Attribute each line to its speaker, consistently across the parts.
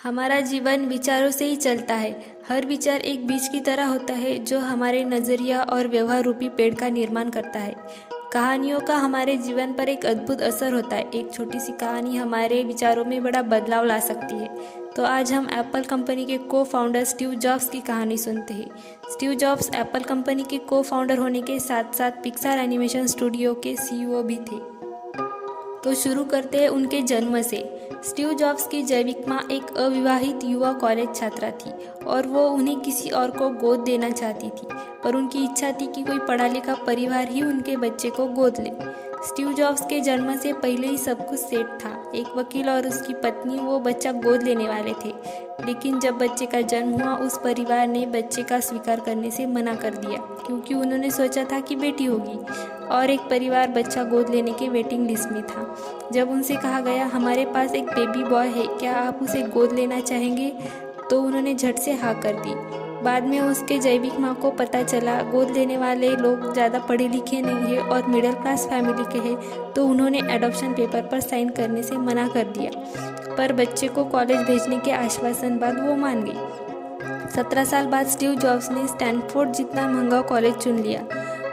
Speaker 1: हमारा जीवन विचारों से ही चलता है। हर विचार एक बीज की तरह होता है जो हमारे नज़रिया और व्यवहार रूपी पेड़ का निर्माण करता है। कहानियों का हमारे जीवन पर एक अद्भुत असर होता है। एक छोटी सी कहानी हमारे विचारों में बड़ा बदलाव ला सकती है। तो आज हम एप्पल कंपनी के को फाउंडर स्टीव जॉब्स की कहानी सुनते हैं। स्टीव जॉब्स एप्पल कंपनी के को फाउंडर होने के साथ साथ पिक्सार एनिमेशन स्टूडियो के सीईओ भी थे। तो शुरू करते हैं उनके जन्म से। स्टीव जॉब्स की जैविक माँ एक अविवाहित युवा कॉलेज छात्रा थी और वो उन्हें किसी और को गोद देना चाहती थी, पर उनकी इच्छा थी कि कोई पढ़ा लिखा परिवार ही उनके बच्चे को गोद ले। स्टीव जॉब्स के जन्म से पहले ही सब कुछ सेट था। एक वकील और उसकी पत्नी वो बच्चा गोद लेने वाले थे, लेकिन जब बच्चे का जन्म हुआ उस परिवार ने बच्चे का स्वीकार करने से मना कर दिया, क्योंकि उन्होंने सोचा था कि बेटी होगी और एक परिवार बच्चा गोद लेने के वेटिंग लिस्ट में था। जब उनसे कहा गया हमारे पास एक बेबी बॉय है, क्या आप उसे गोद लेना चाहेंगे, तो उन्होंने झट से हाँ कर दी। बाद में उसके जैविक माँ को पता चला गोद लेने वाले लोग ज़्यादा पढ़े लिखे नहीं है और मिडिल क्लास फैमिली के हैं, तो उन्होंने एडॉप्शन पेपर पर साइन करने से मना कर दिया। पर बच्चे को कॉलेज भेजने के आश्वासन बाद वो मान गई। 17 साल बाद स्टीव जॉब्स ने स्टैनफोर्ड जितना महंगा कॉलेज चुन लिया।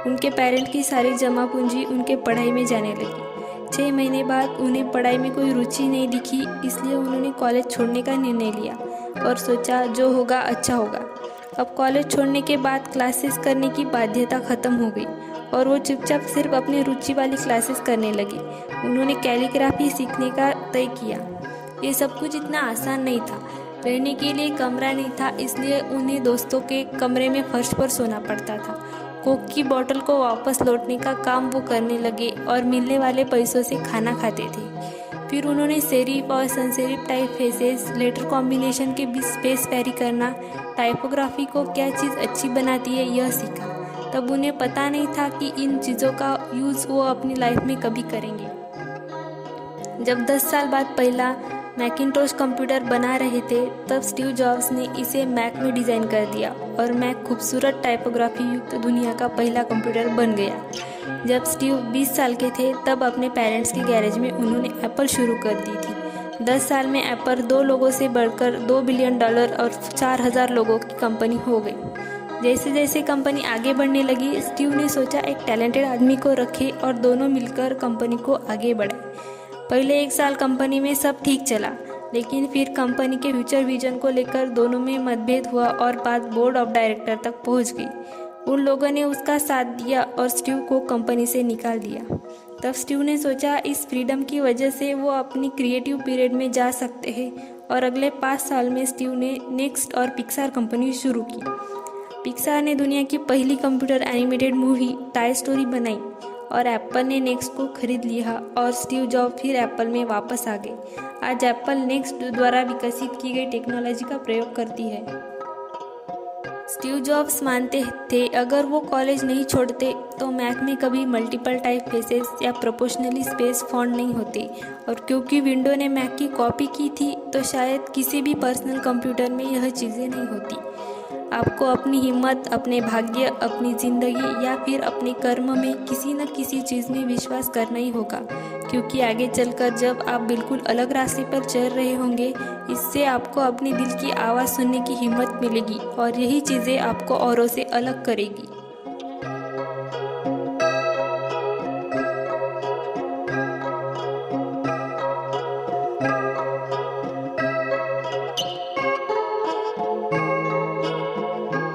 Speaker 1: उनके पेरेंट की सारी जमा पूंजी उनके पढ़ाई में जाने लगी। 6 महीने बाद उन्हें पढ़ाई में कोई रुचि नहीं दिखी, इसलिए उन्होंने कॉलेज छोड़ने का निर्णय लिया और सोचा जो होगा अच्छा होगा। अब कॉलेज छोड़ने के बाद क्लासेस करने की बाध्यता ख़त्म हो गई और वो चुपचाप सिर्फ अपनी रुचि वाली क्लासेस करने लगी। उन्होंने कैलीग्राफी सीखने का तय किया। ये सब कुछ इतना आसान नहीं था। रहने के लिए कमरा नहीं था, इसलिए उन्हें दोस्तों के कमरे में फर्श पर सोना पड़ता था। कोक की बोतल को वापस लौटने का काम वो करने लगे और मिलने वाले पैसों से खाना खाते थे। फिर उन्होंने सेरिफ और sans serif type faces, letter combination के बीच स्पेस वेरी करना, टाइपोग्राफी को क्या चीज़ अच्छी बनाती है यह सीखा। तब उन्हें पता नहीं था कि इन चीज़ों का यूज़ वो अपनी लाइफ में कभी करेंगे। जब 10 साल बाद पहला मैकिंटोश कंप्यूटर बना रहे थे, तब स्टीव जॉब्स ने इसे मैक में डिज़ाइन कर दिया और मैक खूबसूरत टाइपोग्राफी युक्त दुनिया का पहला कंप्यूटर बन गया। जब स्टीव 20 साल के थे, तब अपने पेरेंट्स के गैरेज में उन्होंने एप्पल शुरू कर दी थी। 10 साल में एप्पल 2 लोगों से बढ़कर $2 बिलियन और 4000 लोगों की कंपनी हो गई। जैसे जैसे कंपनी आगे बढ़ने लगी, स्टीव ने सोचा एक टैलेंटेड आदमी को रखे और दोनों मिलकर कंपनी को आगे बढ़ाए। पहले 1 साल कंपनी में सब ठीक चला, लेकिन फिर कंपनी के फ्यूचर विजन को लेकर दोनों में मतभेद हुआ और बात बोर्ड ऑफ डायरेक्टर तक पहुंच गई। उन लोगों ने उसका साथ दिया और स्टीव को कंपनी से निकाल दिया। तब स्टीव ने सोचा इस फ्रीडम की वजह से वो अपनी क्रिएटिव पीरियड में जा सकते हैं और अगले 5 साल में स्टीव ने नेक्स्ट और पिक्सार कंपनी शुरू की। पिक्सार ने दुनिया की पहली computer animated movie toy story बनाई और एप्पल ने नेक्स्ट को खरीद लिया और स्टीव जॉब फिर एप्पल में वापस आ गए। आज एप्पल नेक्स्ट द्वारा विकसित की गई टेक्नोलॉजी का प्रयोग करती है। स्टीव जॉब्स मानते थे अगर वो कॉलेज नहीं छोड़ते तो मैक में कभी मल्टीपल टाइप फेसेस या प्रोपोर्शनली स्पेस फॉन्ट नहीं होते, और क्योंकि विंडो ने मैक की कॉपी की थी तो शायद किसी भी पर्सनल कंप्यूटर में यह चीज़ें नहीं होती। आपको अपनी हिम्मत, अपने भाग्य, अपनी ज़िंदगी या फिर अपने कर्म में किसी न किसी चीज़ में विश्वास करना ही होगा, क्योंकि आगे चलकर जब आप बिल्कुल अलग रास्ते पर चल रहे होंगे, इससे आपको अपने दिल की आवाज़ सुनने की हिम्मत मिलेगी और यही चीज़ें आपको औरों से अलग करेगी।